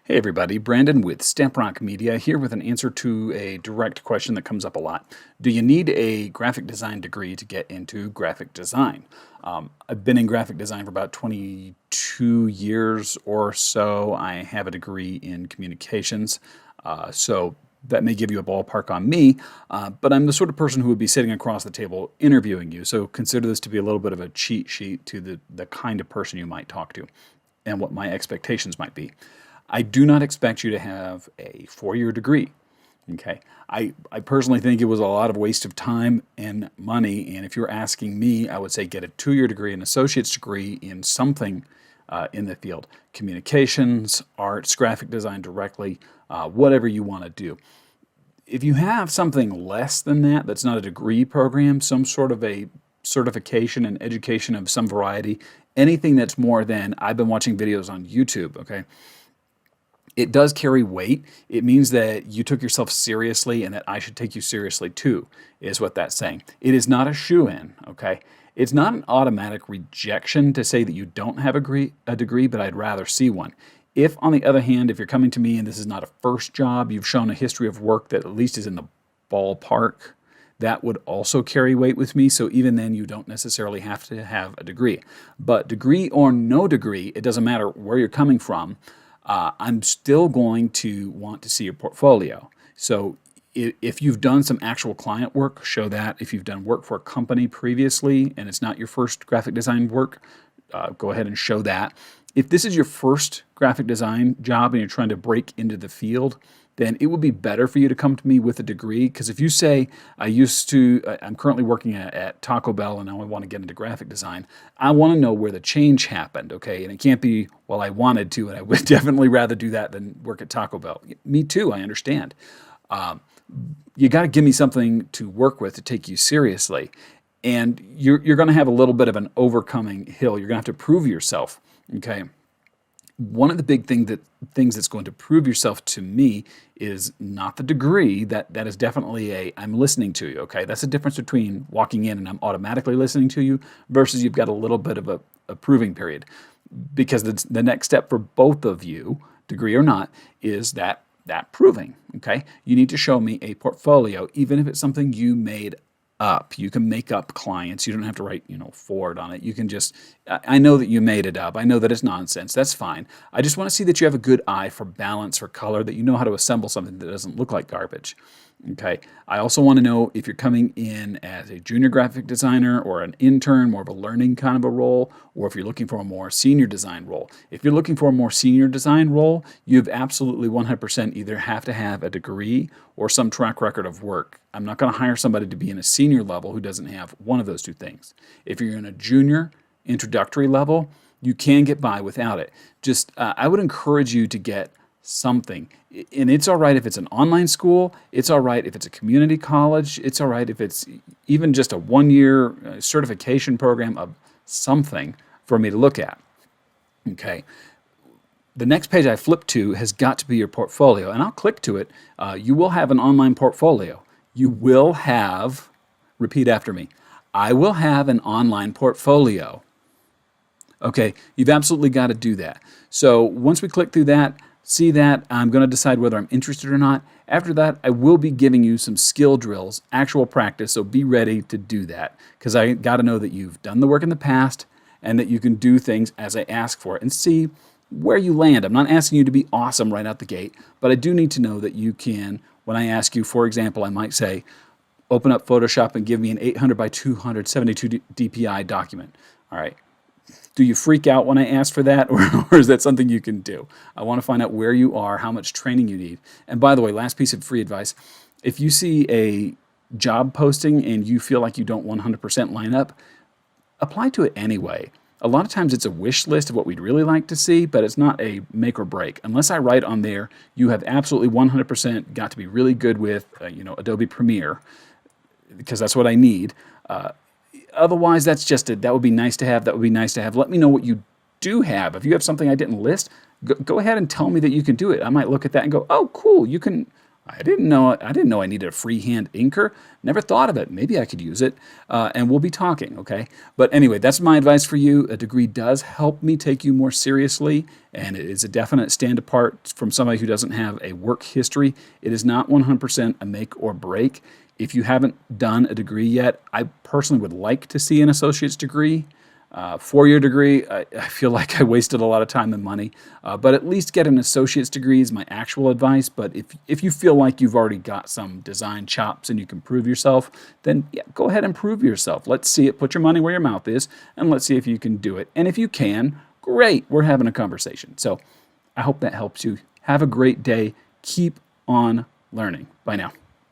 Hey everybody, Brandon with Stamp Rock Media here with an answer to a direct question that comes up a lot. Do you need a graphic design degree to get into graphic design? I've been in graphic design for about 22 years or so. I have a degree in communications, so that may give you a ballpark on me, but I'm the sort of person who would be sitting across the table interviewing you, so consider this to be a little bit of a cheat sheet to the kind of person you might talk to and what my expectations might be. I do not expect you to have a four-year degree. Okay. I personally think it was a lot of waste of time and money. And if you're asking me, I would say get a two-year degree, an associate's degree in something in the field. Communications, arts, graphic design directly, whatever you want to do. If you have something less than that, that's not a degree program, some sort of a certification and education of some variety, anything that's more than I've been watching videos on YouTube, okay? It does carry weight. It means that you took yourself seriously and that I should take you seriously too, is what that's saying. It is not a shoe-in, okay? It's not an automatic rejection to say that you don't have a degree, but I'd rather see one. If, on the other hand, if you're coming to me and this is not a first job, you've shown a history of work that at least is in the ballpark, that would also carry weight with me. So even then, you don't necessarily have to have a degree. But degree or no degree, it doesn't matter where you're coming from. I'm still going to want to see your portfolio. So if you've done some actual client work, show that. If you've done work for a company previously and it's not your first graphic design work, go ahead and show that. If this is your first graphic design job and you're trying to break into the field, then it would be better for you to come to me with a degree. Because if you say, I'm currently working at Taco Bell and now I want to get into graphic design, I want to know where the change happened, okay? And it can't be, well, I wanted to, and I would definitely rather do that than work at Taco Bell. Me too, I understand. You got to give me something to work with to take you seriously. And you're going to have a little bit of an overcoming hill. You're going to have to prove yourself, okay? One of the big things that's going to prove yourself to me is not the degree. That is definitely I'm listening to you, okay? That's the difference between walking in and I'm automatically listening to you versus you've got a little bit of a proving period. Because the next step for both of you, degree or not, is that proving, okay? You need to show me a portfolio, even if it's something you made up. You can make up clients. You don't have to write, Ford on it. You can just, I know that you made it up. I know that it's nonsense. That's fine. I just want to see that you have a good eye for balance, for color, that you know how to assemble something that doesn't look like garbage. Okay. I also want to know if you're coming in as a junior graphic designer or an intern, more of a learning kind of a role, or if you're looking for a more senior design role. If you're looking for a more senior design role, you've absolutely 100% either have to have a degree or some track record of work. I'm not going to hire somebody to be in a senior level who doesn't have one of those two things. If you're in a junior introductory level, you can get by without it. Just, I would encourage you to get something. And it's all right if it's an online school. It's all right if it's a community college. It's all right if it's even just a one-year certification program of something for me to look at. Okay. The next page I flip to has got to be your portfolio, and I'll click to it. You will have an online portfolio. You will have, repeat after me, I will have an online portfolio. Okay, you've absolutely got to do that. So once we click through that, see that, I'm going to decide whether I'm interested or not. After that, I will be giving you some skill drills, actual practice, so be ready to do that because I got to know that you've done the work in the past and that you can do things as I ask for it and see where you land. I'm not asking you to be awesome right out the gate, but I do need to know that you can, when I ask you, for example, I might say, open up Photoshop and give me an 800 by 272 DPI document. All right. Do you freak out when I ask for that, or is that something you can do? I want to find out where you are, how much training you need. And by the way, last piece of free advice, if you see a job posting and you feel like you don't 100% line up, apply to it anyway. A lot of times it's a wish list of what we'd really like to see, but it's not a make or break. Unless I write on there, you have absolutely 100% got to be really good with, Adobe Premiere, because that's what I need. Otherwise, that's just it. That would be nice to have. That would be nice to have. Let me know what you do have. If you have something I didn't list, go ahead and tell me that you can do it. I might look at that and go, oh, cool, you can. I didn't know I needed a freehand inker. Never thought of it. Maybe I could use it. And we'll be talking, okay? But anyway, that's my advice for you. A degree does help me take you more seriously, and it is a definite stand apart from somebody who doesn't have a work history. It is not 100% a make or break. If you haven't done a degree yet, I personally would like to see an associate's degree. 4-year degree, I feel like I wasted a lot of time and money, but at least get an associate's degree is my actual advice. But if you feel like you've already got some design chops and you can prove yourself, then yeah, go ahead and prove yourself. Let's see it. Put your money where your mouth is, and let's see if you can do it. And if you can, great. We're having a conversation. So I hope that helps you. Have a great day. Keep on learning. Bye now.